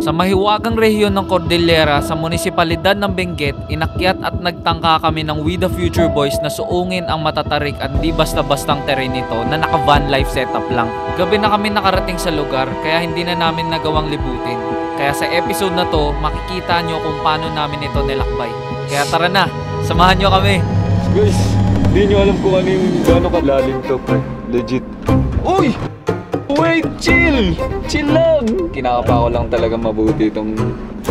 Sa mahiwagang rehiyon ng Cordillera sa munisipalidad ng Benguet, inakyat at nagtangka kami ng We The Future Boys na suungin ang matatarik at di basta-bastang terrain nito na naka-van life setup lang. Gabi na kami nakarating sa lugar kaya hindi na namin nagawang libutin. Kaya sa episode na to, makikita nyo kung paano namin ito nilakbay. Kaya tara na, samahan nyo kami! Guys, hindi nyo alam kung ano yung gano'ng kalalim to, pre. Legit. Uy! Wait, chill! Chill lang! Kinakapa ko lang talaga mabuti itong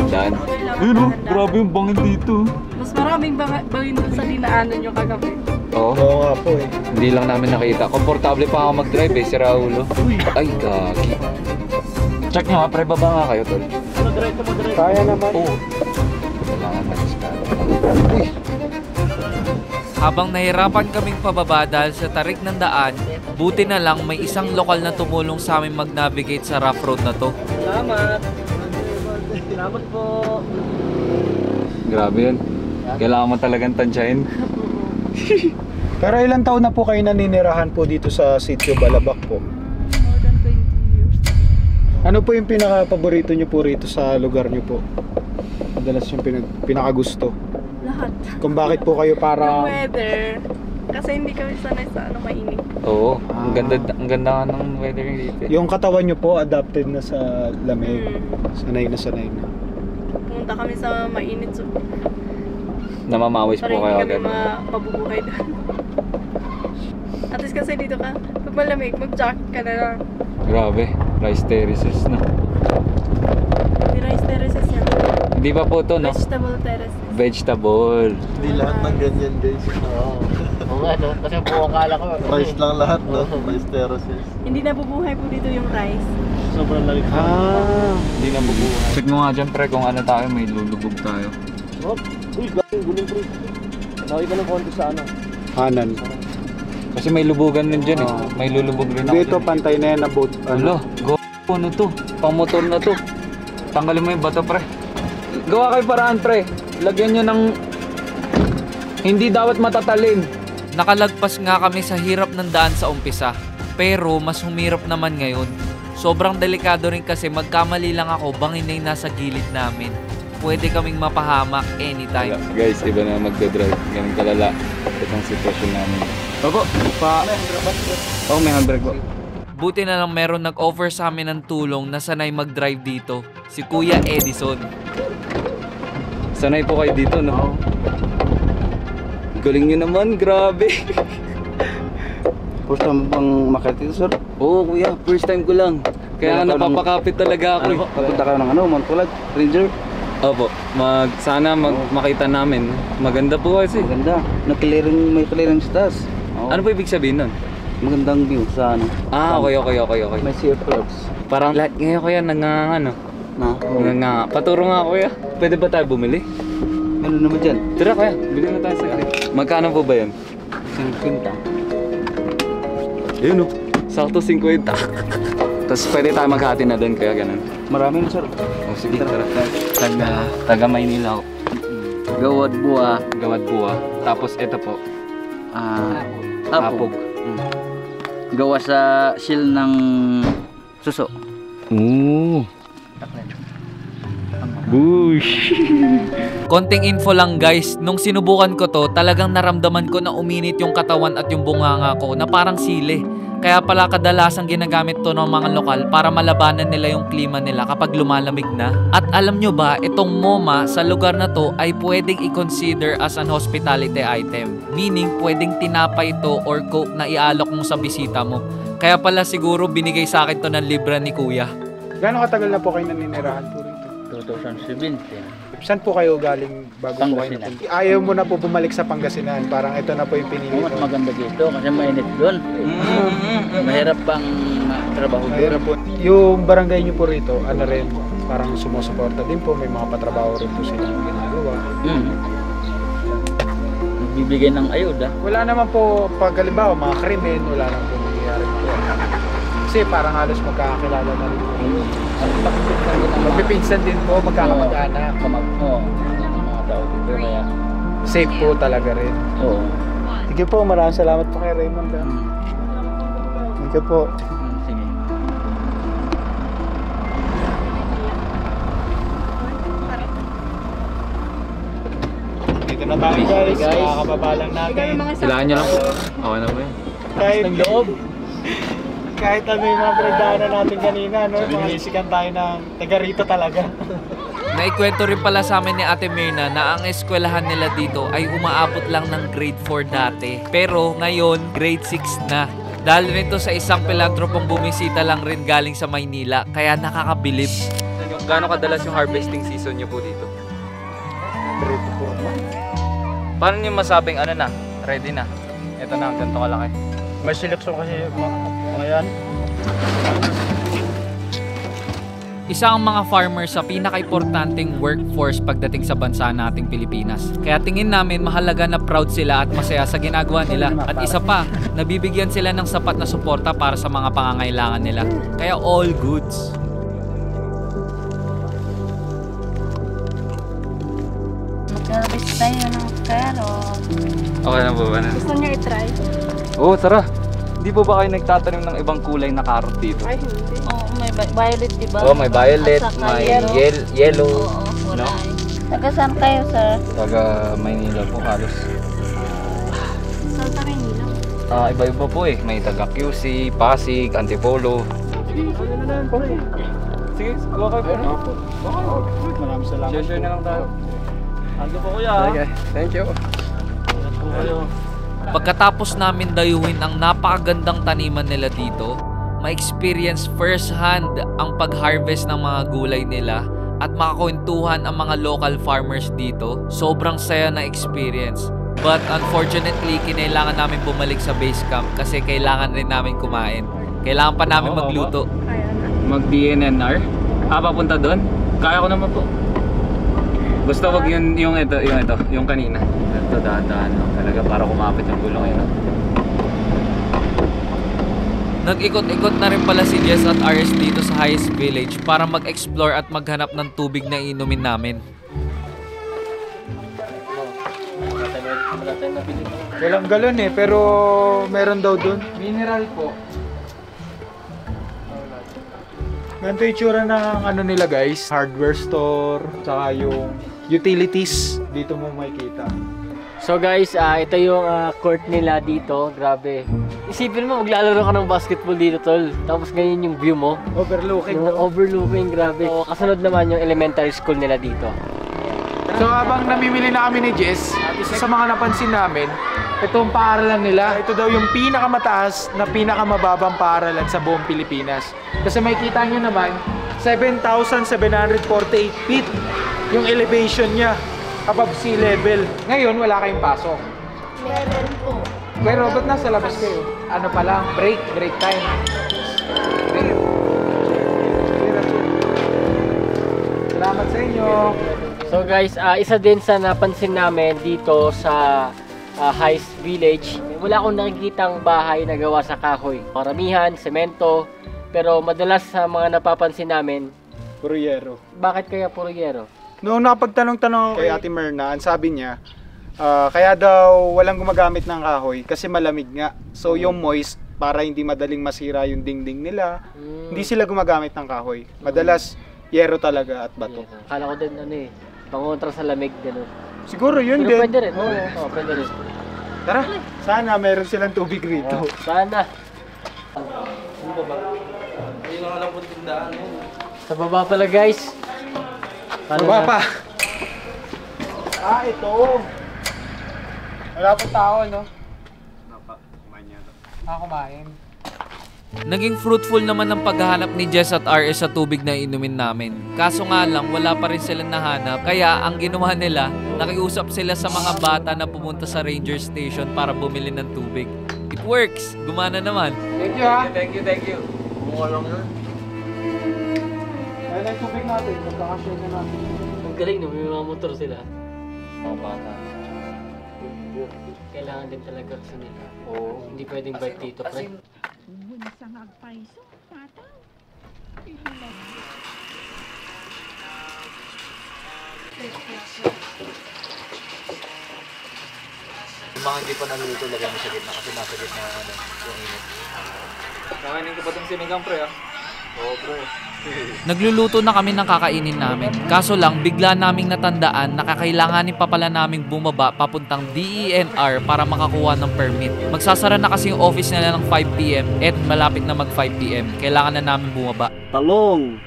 daan. Ayun o, grabe yung bangin dito. Mas maraming bangin dun sa dinaanan nyo kagabi. Oo. Oo nga po eh. Hindi lang namin nakita. Komportable pa ako mag-drive eh, si Raulo. Ay, gagi. Check nyo ha, pre, baba nga kayo, tol. Kaya naman. Oo. Kailangan mag-start. Uy! Habang nahirapan kaming pababa dahil sa tarik ng daan, buti na lang may isang lokal na tumulong sa amin mag-navigate sa rough road na to. Salamat! Salamat po! Grabe yun. Kailangan mo talagang tansyahin. Pero ilang taon na po kayo naninirahan po dito sa Sitio Balabak po? More than 20 years. Ano po yung pinaka-paborito nyo po rito sa lugar nyo po? Madalas yung pinaka-gusto? Lahat. Kung bakit po kayo Yung para... weather. Kasi hindi kami sanay sa mainit. Oo, ang ganda nga ng weather dito. Yung katawan nyo po adapted na sa lamig. Sanay na. Pumunta kami sa mainit. So, Namamawis po kayo agad. Para hindi kami mabubuhay doon. At least kasi dito ka, pag malamig, mag-jacket ka na lang. Grabe, rice terraces na. Hindi rice terraces yan. Hindi pa po to, no? Vegetable terraces. Vegetable. Hindi lahat ng ganyan guys. Oo nga no, kasi buong kala ko. Rice lang lahat, no? Rice terraces. Hindi nabubuhay po dito yung rice. Sobrang lamig. Hindi na mabuhay. Check mo nga dyan, pre, kung ano tayo, may lulubog tayo. Oh, uy, galing gulong pre. Nakita ng konti sa ano. Hanan. Kasi may lubugan din dyan eh. May lulubog rin ako. Dito pantay na yan na boat. Ano? Go, ano to? Pang motor na to. Tanggalin mo yung bato, pre. Gawa kayo paraan, pre. Lagyan nyo ng... Hindi dapat matatalim. Nakalagpas nga kami sa hirap ng daan sa umpisa, pero mas humirap naman ngayon. Sobrang delikado rin kasi magkamali lang ako, bangin na yung nasa gilid namin. Pwede kaming mapahamak anytime. Guys, iba na magdadrive. Ganun kalala. Itong sitwasyon namin. Opo, oh, may handbrake po. Buti na lang meron nag-offer sa amin ng tulong na sanay mag-drive dito, si Kuya Edison. Sanay po kayo dito, no? Galing nyo naman, grabe. First time bang makita dito, sir? Oo, kuya, first time ko lang. Kaya napapakapit talaga ako. Papunta kayo ng Montcolad, Ranger? Opo, sana makita namin. Maganda po kasi. Maganda. May clearing sa taas. Ano po ibig sabihin nun? Magandang view sa ano. Ah, okay. May sea of clouds. Parang lahat ngayon kuya nangangano. Paturo nga kuya. Pwede ba tayo bumili? Ano naman dyan? Tara kuya, bili na tayo sa akin. Magkano po ba yan? 50. Ayun o, sakto 50. Tapos pwede tayo maghati na doon kaya ganun. Marami na, sir. Oh, sige, tara. Taga Maynila ako. Gawad buwa. Gawad buwa. Tapos ito po. Apog. Gawa sa shield ng suso. Ooh. Bush. Konting info lang guys, nung sinubukan ko to, talagang naramdaman ko na uminit yung katawan at yung bunganga ko na parang sili. Kaya pala kadalasang ginagamit to ng mga lokal para malabanan nila yung klima nila kapag lumalamig na. At alam nyo ba, itong MoMA sa lugar na to ay pwedeng i-consider as an hospitality item. Meaning, pwedeng tinapay ito or coke na ialok mo sa bisita mo. Kaya pala siguro binigay sa akin to ng libra ni Kuya. Gano'ng katagal na po kayo naninirahan po rito? 2017. Saan po kayo galing bago po kayo Pangasinan. napunta? Ayaw mo na po bumalik sa Pangasinan. Parang ito na po yung pinili Mas mo. maganda dito kasi mainit doon. Mahirap pang trabaho doon. Mahirap po. Yung barangay nyo po rito, ano rin, parang sumusuporta din po. May mga patrabaho rin po silang ginagawa. Nagbibigay ng ayuda. Wala naman po, pag halimbawa, mga krimen, wala naman po nangyayari po. Kasi parang halos magkakakilala na rin po. Magpipinsan din po, magkakamag-anak. Oo. Mga tao dito kaya. Safe po talaga rin. Oo. Sige po, maraming salamat po kay Raymond. Thank you po. Sige. na tayo guys. Guys. Makakababa lang Hindi kami natin. mga Kailangan nyo lang po. Okay na ba yun? Kahit, Ng loob. kahit ano yung mga pinagdaanan natin kanina, no? Mga tayo ng taga rito talaga. Naikwento rin pala sa amin ni Ate Mirna na ang eskwelahan nila dito ay umaabot lang ng grade 4 dati. Pero ngayon, grade 6 na. Dahil nito sa isang pilantropong bumisita lang rin galing sa Maynila, kaya nakakabilib. Gaano kadalas yung harvesting season nyo po dito? Grade 4. Paano nyo masabing ano na? Ready na? Ito na, ganito kalaki. May seleksyon kasi mga yan. Isa ang mga farmers sa pinaka-importanting workforce pagdating sa bansa nating Pilipinas. Kaya tingin namin mahalaga na proud sila at masaya sa ginagawa nila. At isa pa, nabibigyan sila ng sapat na suporta para sa mga pangangailangan nila. Kaya all goods. Mag-harvest tayo ng carrot. Okay na po ba na? Gusto niyo i-try? Oo, tara. Hindi po ba kayo nagtatanim ng ibang kulay na carrot dito? Ay, hindi. Oo, may violet, di ba? Oo, may violet, At saka may yellow. yellow. Oo, kulay. No? Taga saan kayo, sir? Taga Maynila po halos. Saan sa Maynila? Iba-iba po eh. May taga QC, Pasig, Antipolo. Sige, gawa kayo po. Maraming salamat. Share na lang tayo. Ando po kuya. Okay, thank you. Ingat po kayo. Pagkatapos namin dayuhin ang napakagandang taniman nila dito, ma-experience first hand ang pag-harvest ng mga gulay nila at makakwentuhan ang mga local farmers dito. Sobrang saya na experience. But unfortunately, kinailangan namin bumalik sa base camp kasi kailangan rin namin kumain. Kailangan pa namin magluto. Kaya na. Mag-DNNR? Papunta doon? Kaya ko naman po. Basta wag yung kanina. Ito dahan-dahan lang talaga para kumapit yung gulong yun. Nag-ikot-ikot na rin pala si Jess at RS dito sa Highest Village para mag-explore at maghanap ng tubig na inumin namin. Walang galon eh, pero meron daw dun. Mineral po. Ganito yung tsura ng ano nila guys, hardware store, saka yung utilities dito mo makikita. So guys, ito yung court nila dito. Grabe. Isipin mo, maglalaro ka ng basketball dito, tol. Tapos ganyan yung view mo. Overlooking. Yung overlooking, grabe. So, kasunod naman yung elementary school nila dito. So habang namimili na kami ni Jess, isa sa mga napansin namin, itong paaralan nila, ito daw yung pinakamataas na pinakamababang paaralan sa buong Pilipinas. Kasi makikita nyo naman, 7,748 feet yung elevation niya above sea level. Ngayon, wala kayong pasok. Meron po. Pero ba't nasa labas kayo? Ano pa lang? Break time. Break. Salamat sa inyo. So guys, isa din sa napansin namin dito sa Highest Village, wala akong nakikitang bahay na gawa sa kahoy. Maramihan, semento, pero madalas sa mga napapansin namin, Puro yero. bakit kaya puro yero? Noong nakapagtanong-tanong kay Ate Mirna, ang sabi niya, kaya daw walang gumagamit ng kahoy kasi malamig nga. So yung moist, para hindi madaling masira yung dingding nila, hindi sila gumagamit ng kahoy. Madalas, yero talaga at bato. Akala ko din pangontra sa lamig, gano'n. Siguro yun Pero din. pwede rin, oo, pwede rin. Tara, sana meron silang tubig rito. Sana. Sa baba pala guys. Baba pa. Ito. Wala pa tao, no? Kumain. Naging fruitful naman ang paghahanap ni Jess at RS sa tubig na inumin namin. Kaso nga lang, wala pa rin silang nahanap. Kaya ang ginawa nila, nakiusap sila sa mga bata na pumunta sa ranger station para bumili ng tubig. It works! Gumana naman. Thank you, ha? Thank you. Kumuha lang yun. Ayun ang tubig natin. Magkakashare na natin. Ang galing no, may mga motor sila. Mga bata. Kailangan din talaga kasi nila. Oo. Hindi pwedeng bike dito, pre. Yung mga hindi pa naluto, lagyan mo sa gitna kasi nasa gitna yung init. Kakainin ko pa itong sinigang, pre, ah. Oo, pre. Nagluluto na kami ng kakainin namin. Kaso lang, bigla naming natandaan na kakailanganin pa pala naming bumaba papuntang DENR para makakuha ng permit. Magsasara na kasi yung office nila ng 5 PM at malapit na mag 5 PM. Kailangan na namin bumaba. Talong.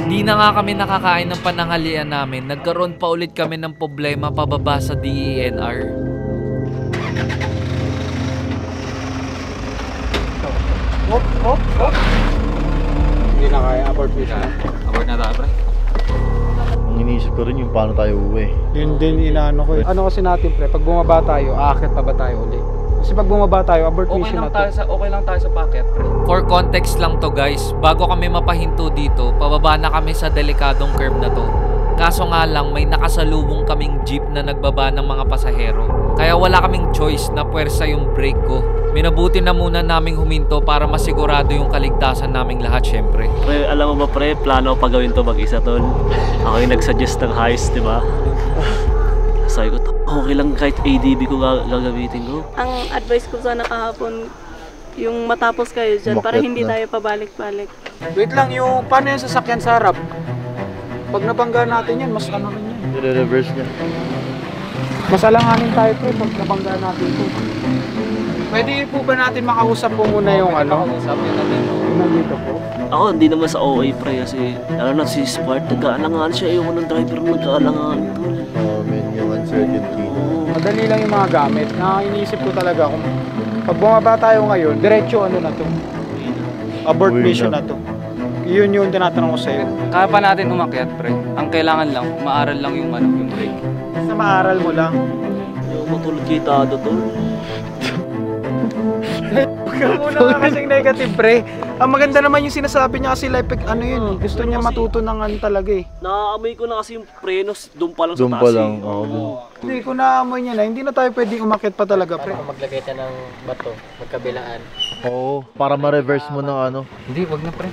Hindi na nga kami nakakain ng pananghalian namin. Nagkaroon pa ulit kami ng problema pababa sa DENR. Hindi na kaya, abort mission. Abort na tayo, pre. Ang iniisip ko rin yung paano tayo uwi. Yun din inaano ko eh. Ano kasi natin pre, pag bumaba tayo, aakyat pa ba tayo ulit? Kasi pag bumaba tayo, abort mission na to. Okay lang tayo sa packet, pre. For context lang to guys, bago kami mapahinto dito, pababa na kami sa delikadong curve na to. Kaso nga lang, may nakasalubong kaming jeep na nagbaba ng mga pasahero. Kaya wala kaming choice na puwersa yung brake ko. Minabuti na muna naming huminto para masigurado yung kaligtasan naming lahat syempre. Pre, alam mo ba pre, plano ko pagawin to mag-isa tol. Ako yung nag-suggest ng heist, di ba? Sabi ko, okay lang kahit ADB ko gagamitin ko. Ang advice ko sana kahapon, yung matapos kayo dyan para Umakyat hindi na. tayo pabalik-balik. Wait lang, yung paano yung sasakyan sa harap? Pag nabangga natin yan, mas ano rin yan. I-reverse niya. Mas alanganin tayo pre, pag nabangga natin ito. Pwede po ba natin makausap po muna yung ano? Yung nandito po. Ako hindi naman sa OA pre kasi alam na si Spark, nag-aalangan siya. Ayoko ng driver na nag-aalangan tol. Men, yung uncertainty. Madali lang yung mga gamit. Iniisip ko talaga kung pag bumaba tayo ngayon, diretso ano na to? Abort Uwi mission na. na to. Yun yung tinatanong ko sa'yo. Kaya pa natin umakyat, pre. Ang kailangan lang, maaral lang yung yung brake. Basta maaral mo lang. Ayoko matulog kay Tado tol. Huwag ka muna nga kasing negative, pre. Ang maganda naman yung sinasabi niya kasi like, ano yun, gusto niya matuto ng ano talaga eh. Naaamoy ko na kasi yung prenos, doon pa lang Doon sa pa taas lang. eh. Oo, dun. Hindi, kung naamoy niya na, hindi na tayo pwedeng umakyat pa talaga, pre. Para maglagay tayo ng bato, magkabilaan. Oo, para ma-reverse mo ng ano. Hindi, wag na, pre.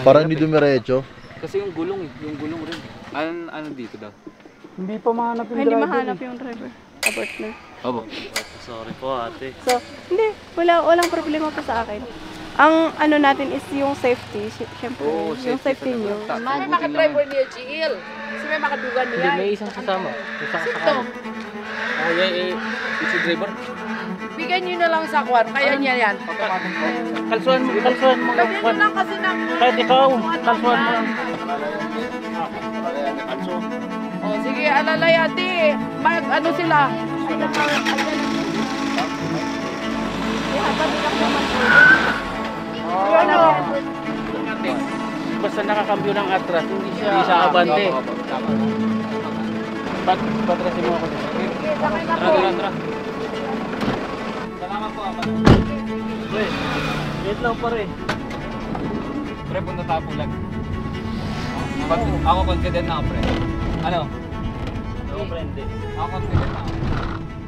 Para hindi dumiretso. Kasi yung gulong rin. Ano dito daw? Hindi pa mahanap yung Hindi driver. mahanap yung driver. Abort na. Opo. Sorry po ate. So, hindi. Walang problema pa sa akin. Ang ano natin is yung safety. Siyempre, yung safety nyo. May maka-driver niya, GL. Kasi may makadugan Hindi, niya. may isang kasama. Isang Sito, kasama. Ako yan si driver. bigyan niyo na lang sa kwan. Kaya niya yan. Kalsuhan mo Pwede nyo lang kasi ng... Kahit ikaw, kalsuhan mo. O, sige, alalay ate. Ano sila? Ano? Basta nakakambyo ng atras, hindi siya abante. Patrasin mo ako. Tara. Salamat po, apa. Pre, wait lang pare. Pre, punta tayo pulag. Ako confident na ako, pre. Ano? Ako pre, hindi. Ako confident na ako.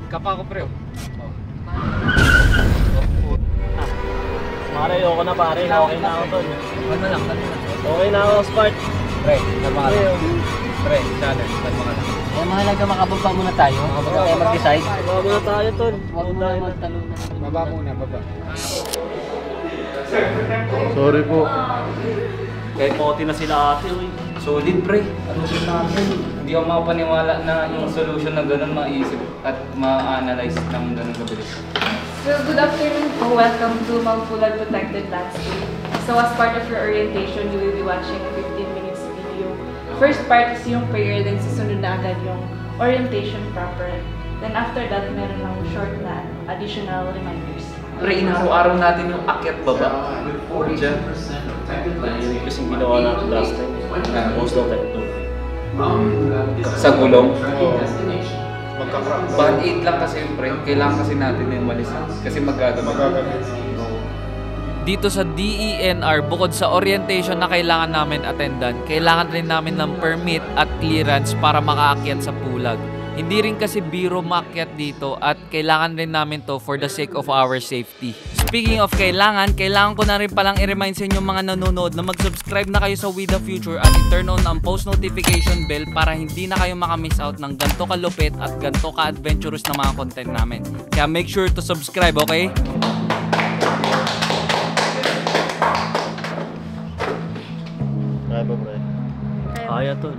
Kapa ako, pre. Pare, ayoko na pare. Okay na ako tol. Ano lang. Okay na ako, Spark. Pre, kalma ka lang. Pre, challenge, kalma ka lang. Kaya mahalaga makababa muna tayo. Kaya mag-decide. Baka muna tayo tol. Huwag mo na magtanong na. Baba muna, baba. Sorry po. Kahit poti na sila ate, uy. Solid, pre. Hindi ako makapaniwala na yung solution na ganun maisip at ma-analyze ng ganun kabilis. So, good afternoon po. Welcome to Mount Pulag Protected Landscape. So, as part of your orientation, you will be watching a 15 minutes video. First part is yung prayer, then susunod na agad yung orientation proper. Then after that, meron lang short na additional reminders. Pre, inaraw-araw natin yung akyat baba. Diyan. Yun kasing ginawa natin last time. Post daw tayo tol. Sa gulong. Band 8 lang kasi yung pre. Kailangan kasi natin yung malis. Kasi magagamit. Dito sa DENR, bukod sa orientation na kailangan namin attendan, kailangan rin namin ng permit at clearance para makaakyat sa pulag. Hindi rin kasi biro maakyat dito at kailangan rin namin to for the sake of our safety. Speaking of kailangan ko na rin palang i-remind sa inyo mga nanonood na mag-subscribe na kayo sa We The Future at i-turn on ang post notification bell para hindi na kayo makamiss out ng ganto kalupit at ganto ka-adventurous na mga content namin. Kaya make sure to subscribe, okay? Kaya ba, pre? Kaya tol.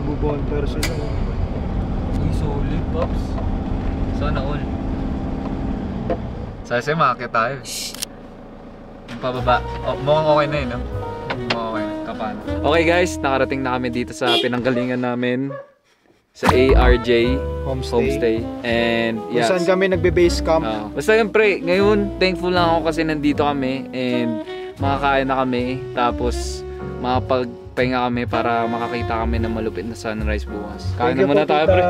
Bubon person. Uy, solid, Pops. Sana all. Sase, makakit tayo. Yung pababa. Oh, mukhang okay na yun, no? Mukhang okay na. Kapano. Okay guys, nakarating na kami dito sa pinanggalingan namin. Sa ARJ Homestay. And Kung yeah. saan kami nagbe-base camp. Basta syempre, ngayon, thankful lang ako kasi nandito kami. And makakain na kami. Tapos, makapagpahinga kami para makakita kami ng malupit na sunrise bukas. Kain na muna tayo, pre.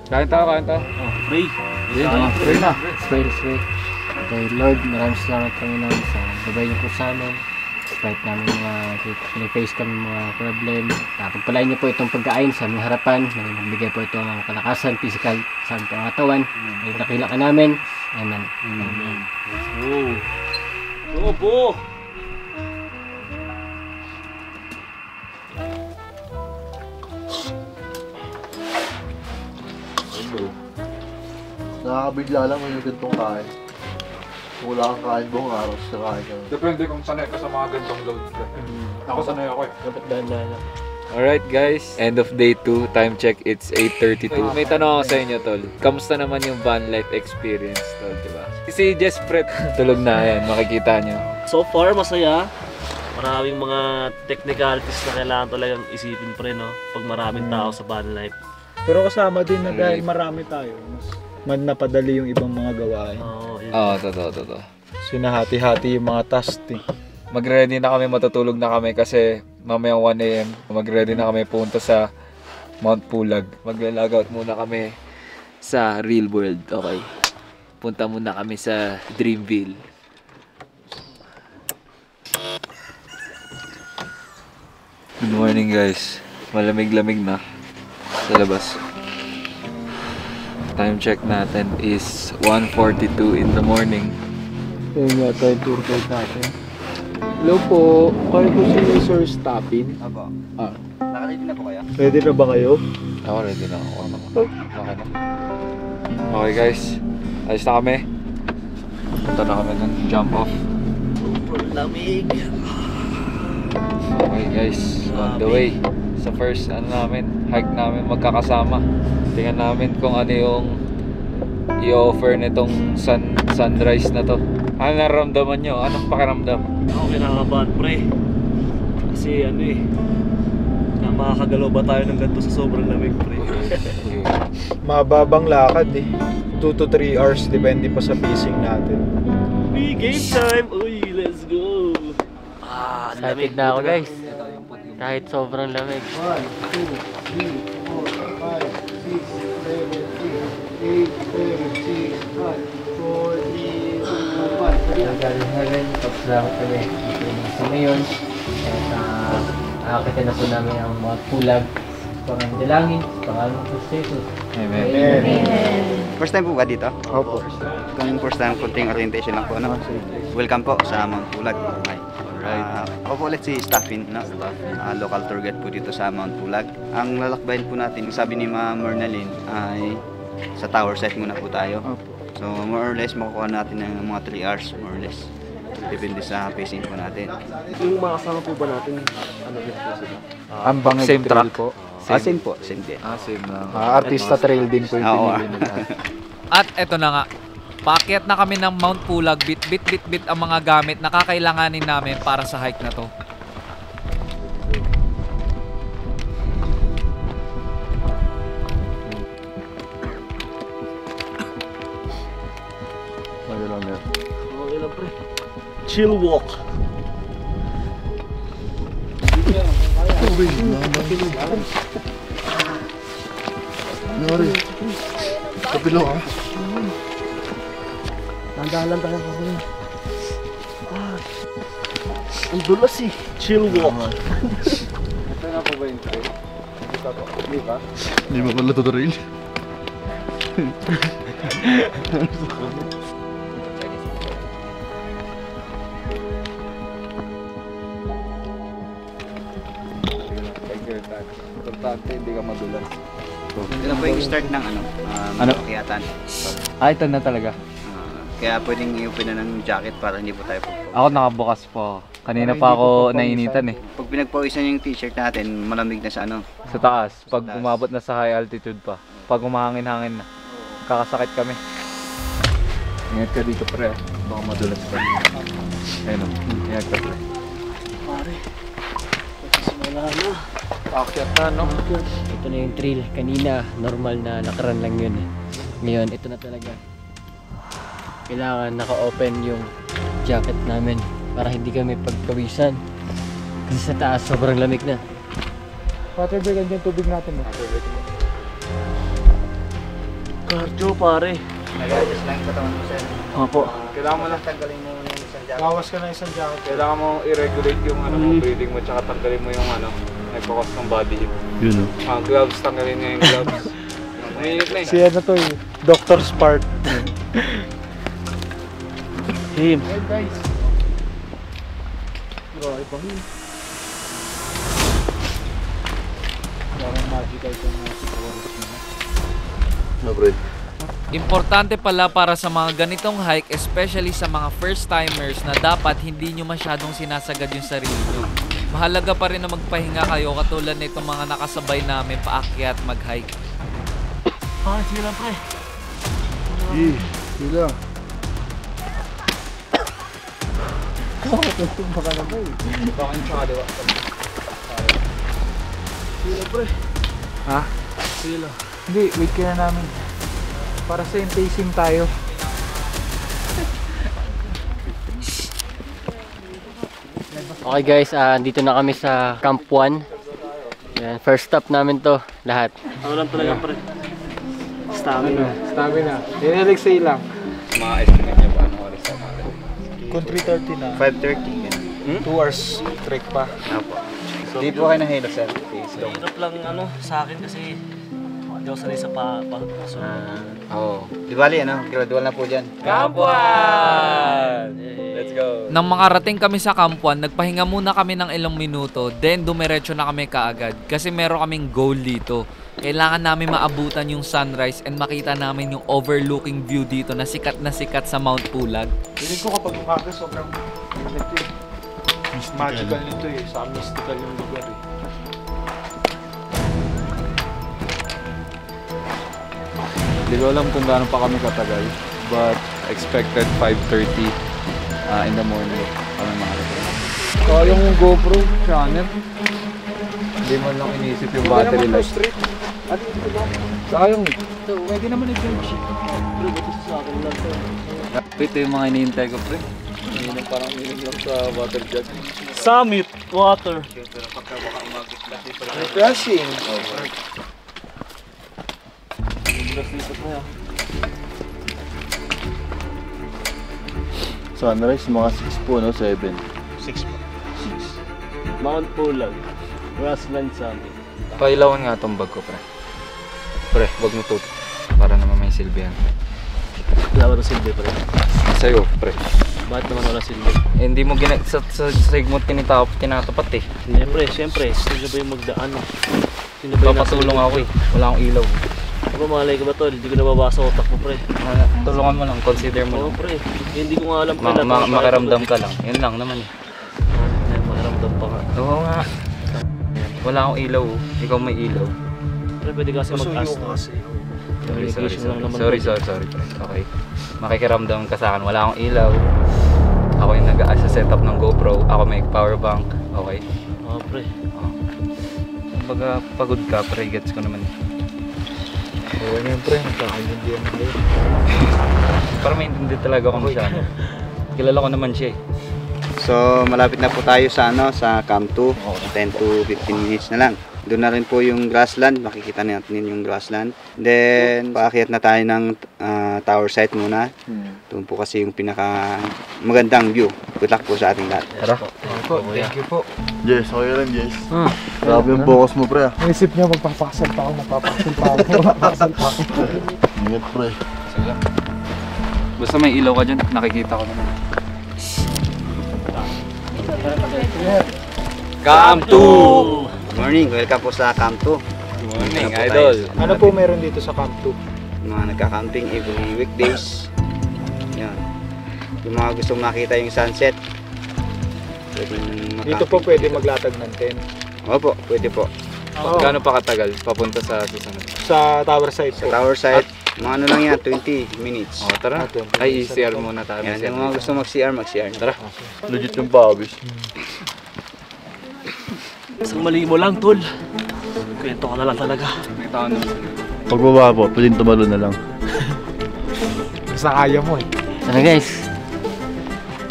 Kain tayo. Oh, pray. Pray na. Pray. Okay, Lord, maraming salamat Panginoon sa gabay niyo po sa amin. Despite namin mga face kami mga problem. Pagpalain niyo po itong pagkain sa aming harapan. Nagbigay po ito ng kalakasan, physical, sa aming pangatawan. Ay nakila ka namin. Amen. Amen. Oh, po! Nakakabigla lang yung gantong kain. Kung wala kang kain buong araw, sa kain ka. Depende kung sanay ka sa mga gantong load. Ako sanay ako eh. Dapat dahan-dahan. Alright guys, end of day 2. Time check, it's 8:32. May tanong ako sa inyo, tol. Kamusta naman yung van life experience, tol, diba? Si Jess Fred, tulog na yan, makikita nyo. So far, masaya. Maraming mga technicalities na kailangan talagang isipin pre, no? Pag maraming tao sa van life. Pero kasama din na dahil marami tayo, mas napadali yung ibang mga gawain. Oo, totoo. Sinahati-hati yung mga task eh. Mag-ready na kami, matutulog na kami kasi mamayang 1 AM, mag-ready na kami punta sa Mount Pulag. Mag-logout muna kami sa real world, okay? Punta muna kami sa Dreamville. Good morning guys. Malamig-lamig na sa labas. Time check natin is 1:42 in the morning. Ayun nga tayo tour guide natin. Hello po, kaya po si Sir Stopin? Apo. Nakaready na po kaya? Ready na ba kayo? Ako ready na ako. Okay na. Okay guys, ayos na kami. Punta na kami ng jump off. Lamig. Okay guys, on the way. Sa first hike namin magkakasama. Tingnan namin kung ano yung i-offer nitong sunrise na to. Ano nararamdaman nyo? Anong pakiramdam? Ako kinakabahan pre. Kasi makakagalaw ba tayo ng ganito sa sobrang lamig pre? Mababang lakad eh. 2 to 3 hours, depende pa sa pacing natin. Uy, game time! Uy, let's go! Excited na ako guys. Kahit sobrang lamig. 1, 2, 3, 4, 5, 6, 7, 8, 7, 6, 5, 4, 3, 2, 1. Galing heaven, tapos kami. So ngayon, akakitin na po namin ang mga pulag. Pangangalangin, pangalan po sa Jesus. Amen. First time po ba dito? Opo. Kung first time, kunting orientation lang po. No? Welcome po sa Mount Pulag. Okay. Ako po ulit si Staffin, no? Local tour guide po dito sa Mount Pulag. Ang lalakbayin po natin, sabi ni Ma'am Mernalyn, ay sa tower site muna po tayo. So more or less makukuha natin ng mga 3 hours, more or less. Depende sa pacing po natin. Yung mga kasama po ba natin, ano din po sila? Ang Bangag Same Trail track? po. Same po, same din. Same lang. Artista Trail din po yung Oo. pinili nila. At eto na nga, paakyat na kami ng Mount Pulag, bit ang mga gamit na kakailanganin namin para sa hike na to. Okay lang pre. Chill walk. Nari. Kapilo ha. Nandalan tayo pa rin. Ang dulas eh. Chill walk. Ito na po ba yung trail? Hindi ba? Hindi mo pala tutorial. importante. Importante, hindi ka madulas. Ito na po yung start ng Ano? akyatan. Ito na talaga. Kaya pwedeng i-open na ng jacket para hindi po tayo pagpawisan. Ako nakabukas po. Kanina pa ako nainitan eh. Pag pinagpawisan yung t-shirt natin, malamig na sa Sa taas, pag umabot na sa high altitude pa. Pag umahangin-hangin na, kakasakit kami. Ingat ka dito pre, baka madulas ka. Ayun o, ingat ka pre. Pare, simula na. Akyat na, no? Ito na yung trail. Kanina, normal na lakaran lang yun eh. Ngayon, ito na talaga. Kailangan naka-open yung jacket namin para hindi kami pagkawisan. Kasi sa taas, sobrang lamig na. Waterbag, andyan tubig natin. Cardio pare. Nag-adjust lang yung katawan mo, sir. Opo. Kailangan mo lang Tanggalin mo yung isang jacket. gawas ka na isang jacket. Kailangan mo i-regulate yung breathing mo, tsaka tanggalin mo yung nagkakos ng body heat. Yun Gloves, tanggalin nga yung gloves. Uminit na eh. Si ano to eh, Doctor's part. Team. Hey guys. Grabe pa rin. Parang magical itong oras na. No, bro. Importante pala para sa mga ganitong hike, especially sa mga first timers, na dapat hindi nyo masyadong sinasagad yung sarili nyo. Mahalaga pa rin na magpahinga kayo katulad nitong mga nakasabay namin paakyat mag-hike. Sige lang pre. Sila. Baka na ba eh. Baka yung tsaka diba? Sila, pre. Ha? Sila. Hindi, wait ka na namin. Para same pacing tayo. Okay guys, dito na kami sa Camp 1. Yan, first stop namin to, lahat. Ano lang talaga pre. Stamina. Stamina. Dinelexay lang. Mga estimate niya ba anong oras na natin? Kung 3:30 na, 5:30. 2 hours trek pa. Di po kayo nahilo, sir. Hirap lang sa akin kasi hindi ako sanay sa paso. Oo. Di bali, gradual na po dyan. Kampuan! Let's go! Nang makarating kami sa kampuan, nagpahinga muna kami ng ilang minuto, then dumiretso na kami kaagad kasi meron kaming goal dito. Kailangan namin maabutan yung sunrise and makita namin yung overlooking view dito na sikat sa Mount Pulag. Piling ko kapag umaga, sobrang ito eh. Magical nito eh. Sa mystical yung lugar eh. Hindi ko alam kung gaano pa kami katagal, but expected 5:30 in the morning kami makarating. Yung GoPro channel, hindi mo lang inisip yung battery life. Sayang eh. Pwede naman i-charge. Bro, buti sa akin lang to. Ito yung mga hinihintay ko pre. Hindi parang minig lang sa water jug. Summit water. Refreshing. Sunrise, mga 6 po, no? 7. 6 pa. Mount Pulag. Grassland Summit. Pailawan nga itong bag ko pre. Pre, wag mo to. Para naman may silbihan. Wala ba ng silbi pre? Sa'yo pre. Bakit naman wala silbi? Eh, hindi mo sa segment tinatapat eh. Hindi pre, siyempre. Sino ba yung magdaan? Sino ba yung Papatulong ako eh. Wala akong ilaw. Ako malay ko ba tol? Hindi ko nababasa utak mo pre. Tulungan mo lang, consider mo Oo lang. pre. Hindi ko nga alam pre. Makiramdam ka lang. Yun lang naman eh. Makiramdam pa ka. Oo nga. Wala akong ilaw. Ikaw may ilaw. Pre, pwede kasi mag-ask no? Sorry pre. Okay. Makikiramdam ka sa akin. Wala akong ilaw. Ako yung nag-aas sa setup ng GoPro. Ako may power bank. Okay. Oo pre. Kumbaga pagod ka pre. Gets ko naman. Oo nga pre, nakakaintindihan mo kayo. Para maintindihan talaga ako masyado. Kilala ko naman siya eh. So, malapit na po tayo sa sa Camp 2. 10 to 15 minutes na lang. Doon na rin po yung grassland. Makikita natin yung grassland. Then, paakyat na tayo ng tower site muna. Doon po kasi yung pinaka magandang view. Good luck po sa ating lahat. Tara. Thank you po. Yes, okay lang, yes. Grabe yung focus mo, pre. Naisip niya, magpapakasal pa ako. Ingat, pre. Basta may ilaw ka dyan, nakikita ko naman. Camp 2! morning. Welcome po sa Camp 2. Good morning, Ano po idol. tayo? Ano po meron dito sa Camp 2? Mga nagka-camping every weekdays. Yan. Yung mga gustong makita yung sunset. Pwedeng Dito po pwede maglatag ng tent. Opo, pwede po. Gaano pa katagal papunta sa susunod? Sa tower site Sa po. tower site, mga ano lang yan, 20 minutes. Oh, tara. Ay, ECR muna tayo. Yan, yung mga gusto mag-CR, mag-CR. Tara. Legit yung pawis. Isang mali mo lang, tol. Kwento ka na lang talaga. Pagbaba po, pwedeng tumalo na lang. Basta kaya mo eh. Ano guys?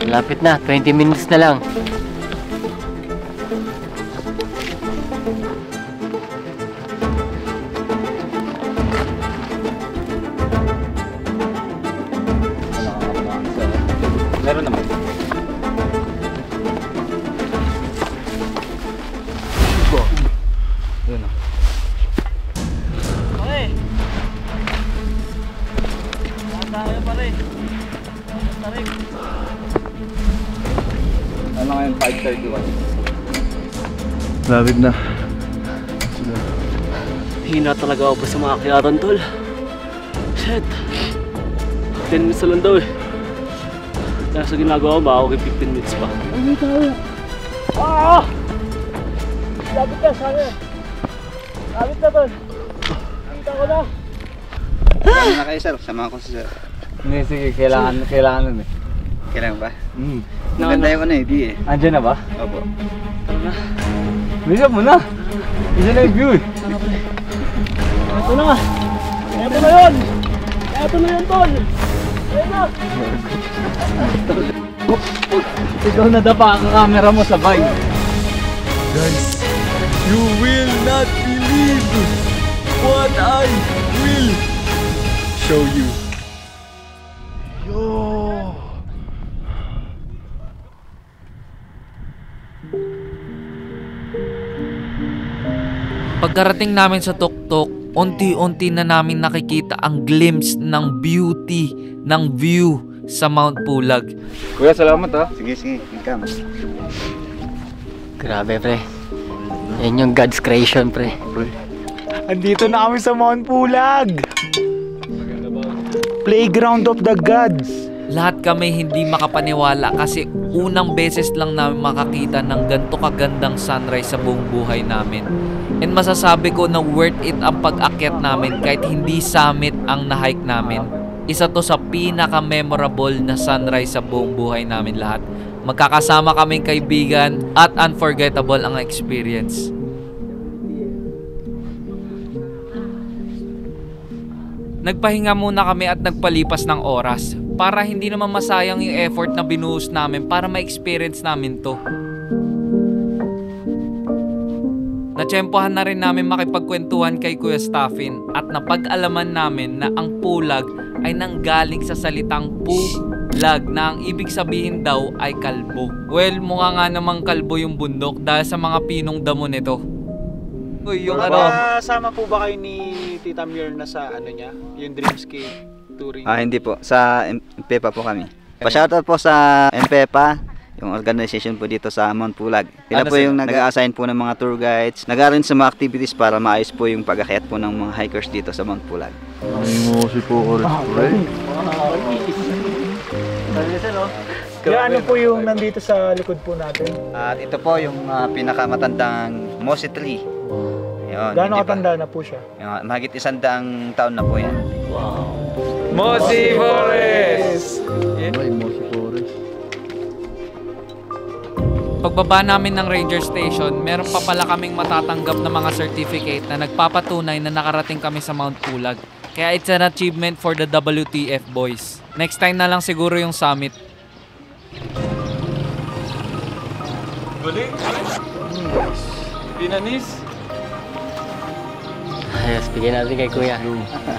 Malapit na, 20 minutes na lang. Meron naman. Yun o. Ano ngayon, 5:31? Lapit na. Hina talaga ako sa mga akyatan, tol. Shit. 10 minutes na lang daw eh. Kaya sa ginagawa ko, makakawin 15 minutes pa. Ay, tayo. Ah! Lapit na, sana. Lapit na, tol. Lapit ako na. Ano na kayo, sir? Samahan ko si sir. Hindi, sige, kailangan nun eh. Kailangan ba? Maganda yung ano eh, view eh. Andiyan na ba? Opo. Bisa mo na! Isa na yung view eh. Ito na nga. Ito na yun. Ito na yun, tol. Ayun na. Ikaw nadapa ang camera mo sabay. Guys, you will not believe what I will show you. Yo! Pagkarating namin sa tuktok, unti-unti na namin nakikita ang glimpse ng beauty ng view sa Mount Pulag. Kuya, salamat ha. Sige, sige. Welcome. Grabe pre. Yan yung God's creation pre. Andito na kami sa Mount Pulag. Playground of the gods. Lahat kami hindi makapaniwala kasi unang beses lang namin makakita ng ganito kagandang sunrise sa buong buhay namin. And masasabi ko na worth it ang pag-akyat namin kahit hindi summit ang na-hike namin. Isa to sa pinaka-memorable na sunrise sa buong buhay namin lahat. Magkakasama kaming kaibigan at unforgettable ang experience. Nagpahinga muna kami at nagpalipas ng oras para hindi naman masayang yung effort na binuhos namin para ma-experience namin to. Natsyempohan na rin namin makipagkwentuhan kay Kuya Staffin at napag-alaman namin na ang pulag ay nanggaling sa salitang pulag na ang ibig sabihin daw ay kalbo. Well, mukha nga namang kalbo yung bundok dahil sa mga pinong damo nito. Uy, yung Sama po ba kayo ni Tita Mirna sa ano niya? Yung Dreamscape touring? Hindi po. Sa MPEPA po kami. Pa-shoutout po sa MPEPA, yung organization po dito sa Mount Pulag. Sila po yung nag-a-assign po ng mga tour guides, nag-arrange sa mga activities para maayos po yung pag-akyat po ng mga hikers dito sa Mount Pulag. Emosi po ko rin. Ano po yung nandito sa likod po natin? At ito po yung pinakamatandang Mosi tree. Yun, Gano'ng katanda na po siya? Mahigit 100 taon na po yan. Mosi Forest! Ay, Mosi Forest. Pagbaba namin ng ranger station, meron pa pala kaming matatanggap na mga certificate na nagpapatunay na nakarating kami sa Mount Pulag. Kaya it's an achievement for the WTF boys. Next time na lang siguro yung summit. Galing! Pinanis! Ayos, bigyan natin kay Kuya.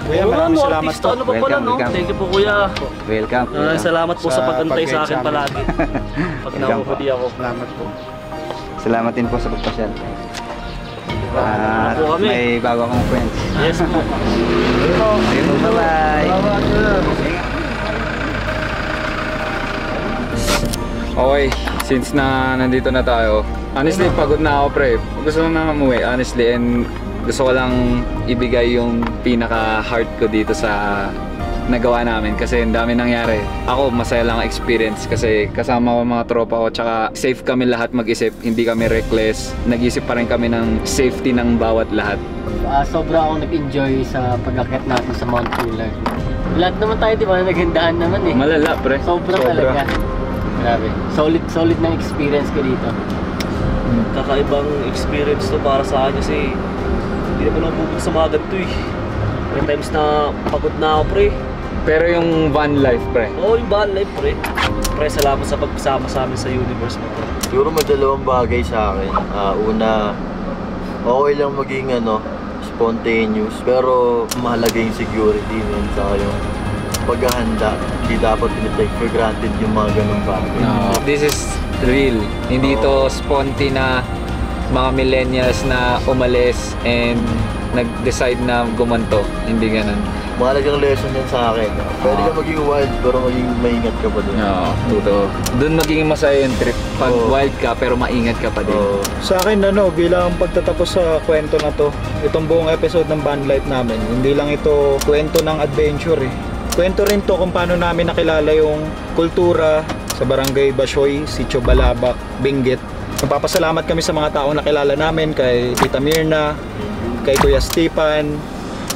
Kuya, maraming salamat po. Ano pa pala, no? Welcome. Thank you po, Kuya. Welcome. Salamat po sa pag-antay sa akin pag-guide palagi. Pag nakukudi ako. Salamat po. Salamat din po sa pagpasyal. At po kami. may bago akong friends. Yes po. Bye-bye. Okay, since na nandito na tayo, Honestly, pagod na ako pre. Gusto ko na umuwi, honestly. And gusto ko lang ibigay yung pinaka-heart ko dito sa nagawa namin kasi ang dami nangyari. Ako, masaya lang ang experience kasi kasama ko mga tropa ko tsaka safe kami lahat mag-isip. Hindi kami reckless. Nag-isip pa rin kami ng safety ng bawat lahat. Sobra akong nag-enjoy sa pag-akyat natin sa Mount Pulag. Lahat naman tayo, di ba? Naghandaan naman eh. Malala, pre. Sobra talaga. Grabe. Solid ng experience ko dito. Kakaibang experience to para sa akin kasi hindi naman ako pupunta sa mga ganito eh. May times na pagod na ako pre. Pero yung van life, pre. Oo, yung van life pre. Pre, salamat sa pagsama sa amin sa universe mo pre. Siguro may dalawang bagay sa akin. Una, okay lang maging spontaneous, pero mahalaga yung security nun sa yung paghahanda. Hindi dapat tinitake for granted yung mga ganung bagay. No, this is real. Hindi to sponty na mga millennials na umalis and nag-decide na gumanto. Hindi ganun. Mahalagang lesson yan sa akin. Pwede ka maging wild pero maging maingat ka pa din. Oo, totoo. Doon magiging masaya yung trip. Pag wild ka pero maingat ka pa din. Sa akin bilang pagtatapos sa kwento na to, itong buong episode ng van life namin, hindi lang ito kwento ng adventure eh. Kwento rin to kung paano namin nakilala yung kultura sa Barangay Basyoy, Sitio Balabac, Benguet. Nagpapasalamat kami sa mga taong nakilala namin, kay Tita Mirna, kay Kuya Stepan,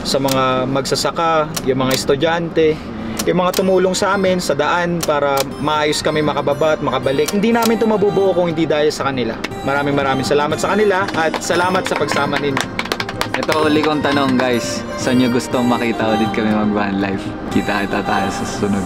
sa mga magsasaka, yung mga estudyante, yung mga tumulong sa amin sa daan para maayos kami makababa at makabalik. Hindi namin ito mabubuo kung hindi dahil sa kanila. Maraming salamat sa kanila at salamat sa pagsama ninyo. Ito uli kong tanong guys, saan nyo gusto makita ulit kami mag-van life? Kita tayo sa susunod.